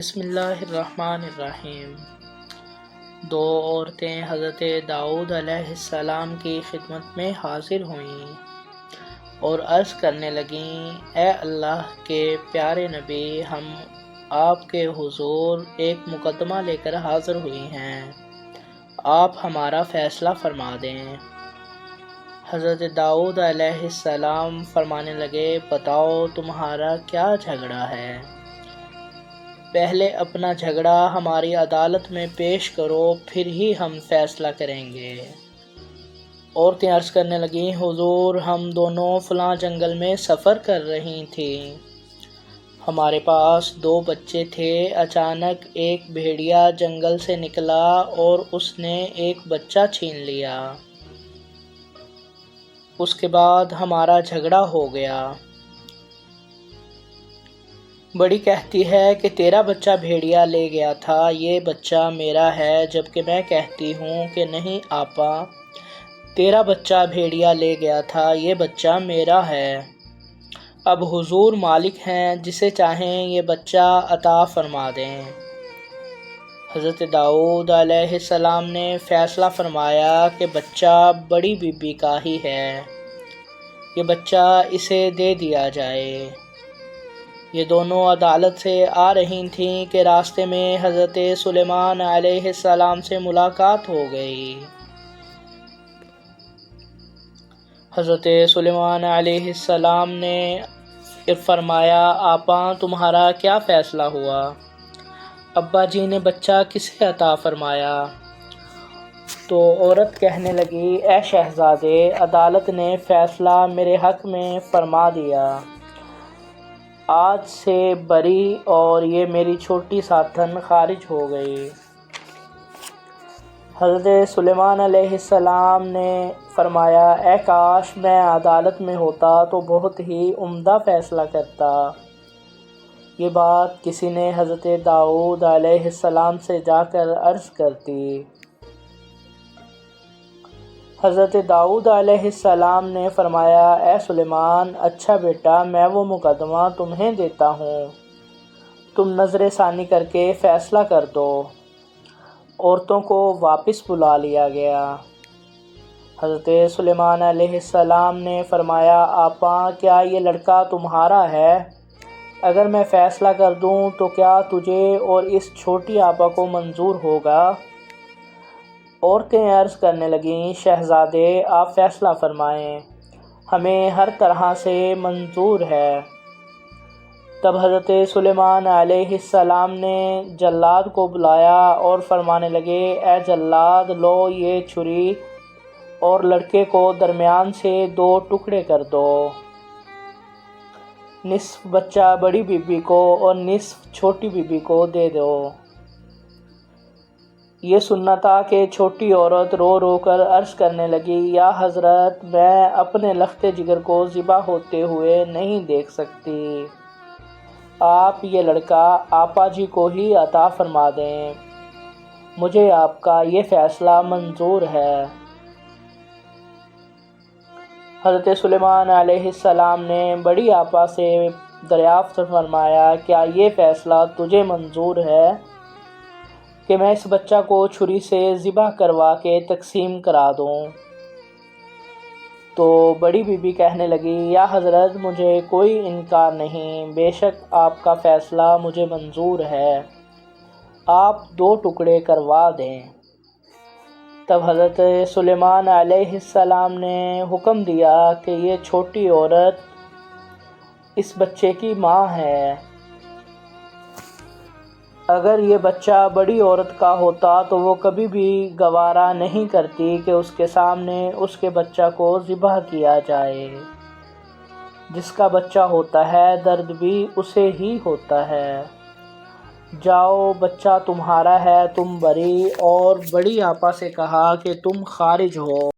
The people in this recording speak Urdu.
بسم اللہ الرحمن الرحیم۔ دو عورتیں حضرت داؤد علیہ السلام کی خدمت میں حاضر ہوئیں اور عرض کرنے لگیں، اے اللہ کے پیارے نبی، ہم آپ کے حضور ایک مقدمہ لے کر حاضر ہوئی ہیں، آپ ہمارا فیصلہ فرما دیں۔ حضرت داؤد علیہ السلام فرمانے لگے، بتاؤ تمہارا کیا جھگڑا ہے؟ پہلے اپنا جھگڑا ہماری عدالت میں پیش کرو، پھر ہی ہم فیصلہ کریں گے۔ عورتیں عرض کرنے لگیں، حضور ہم دونوں فلاں جنگل میں سفر کر رہی تھیں، ہمارے پاس 2 بچے تھے، اچانک ایک بھیڑیا جنگل سے نکلا اور اس نے ایک بچہ چھین لیا، اس کے بعد ہمارا جھگڑا ہو گیا۔ بڑی کہتی ہے کہ تیرا بچہ بھیڑیا لے گیا تھا، یہ بچہ میرا ہے، جبکہ میں کہتی ہوں کہ نہیں آپا، تیرا بچہ بھیڑیا لے گیا تھا، یہ بچہ میرا ہے۔ اب حضور مالک ہیں، جسے چاہیں یہ بچہ عطا فرما دیں۔ حضرت داؤد علیہ السلام نے فیصلہ فرمایا کہ بچہ بڑی بی بی کا ہی ہے، یہ بچہ اسے دے دیا جائے۔ یہ دونوں عدالت سے آ رہی تھیں کہ راستے میں حضرت سلیمان علیہ السلام سے ملاقات ہو گئی۔ حضرت سلیمان علیہ السلام نے فرمایا، آپا تمہارا کیا فیصلہ ہوا؟ ابا جی نے بچہ کسے عطا فرمایا؟ تو عورت کہنے لگی، اے شہزادے، عدالت نے فیصلہ میرے حق میں فرما دیا، آج سے بری اور یہ میری چھوٹی ساتھن خارج ہو گئی۔ حضرت سلیمان علیہ السلام نے فرمایا، اے کاش میں عدالت میں ہوتا تو بہت ہی عمدہ فیصلہ کرتا۔ یہ بات کسی نے حضرت داؤد علیہ السلام سے جا کر عرض کرتی۔ حضرت داؤد علیہ السلام نے فرمایا، اے سلیمان، اچھا بیٹا، میں وہ مقدمہ تمہیں دیتا ہوں، تم نظر ثانی کر کے فیصلہ کر دو۔ عورتوں کو واپس بلا لیا گیا۔ حضرت سلیمان علیہ السلام نے فرمایا، آپا کیا یہ لڑکا تمہارا ہے؟ اگر میں فیصلہ کر دوں تو کیا تجھے اور اس چھوٹی آپا کو منظور ہوگا؟ عورتیں عرض کرنے لگیں، شہزادے آپ فیصلہ فرمائیں، ہمیں ہر طرح سے منظور ہے۔ تب حضرت سلیمان علیہ السلام نے جلاد کو بلایا اور فرمانے لگے، اے جلاد، لو یہ چھری اور لڑکے کو درمیان سے 2 ٹکڑے کر دو، نصف بچہ بڑی بی بی کو اور نصف چھوٹی بی بی کو دے دو۔ یہ سننا تھا کہ چھوٹی عورت رو رو کر عرض کرنے لگی، یا حضرت، میں اپنے لخت جگر کو ذبح ہوتے ہوئے نہیں دیکھ سکتی، آپ یہ لڑکا آپا جی کو ہی عطا فرما دیں، مجھے آپ کا یہ فیصلہ منظور ہے۔ حضرت سلیمان علیہ السلام نے بڑی آپا سے دریافت فرمایا، کیا یہ فیصلہ تجھے منظور ہے کہ میں اس بچہ کو چھری سے ذبح کروا کے تقسیم کرا دوں؟ تو بڑی بی بی کہنے لگی، یا حضرت، مجھے کوئی انکار نہیں، بے شک آپ کا فیصلہ مجھے منظور ہے، آپ 2 ٹکڑے کروا دیں۔ تب حضرت سلیمان علیہ السلام نے حکم دیا کہ یہ چھوٹی عورت اس بچے کی ماں ہے، اگر یہ بچہ بڑی عورت کا ہوتا تو وہ کبھی بھی گوارا نہیں کرتی کہ اس کے سامنے اس کے بچہ کو ذبح کیا جائے۔ جس کا بچہ ہوتا ہے درد بھی اسے ہی ہوتا ہے۔ جاؤ، بچہ تمہارا ہے، تم بری۔ اور بڑی آپا سے کہا کہ تم خارج ہو۔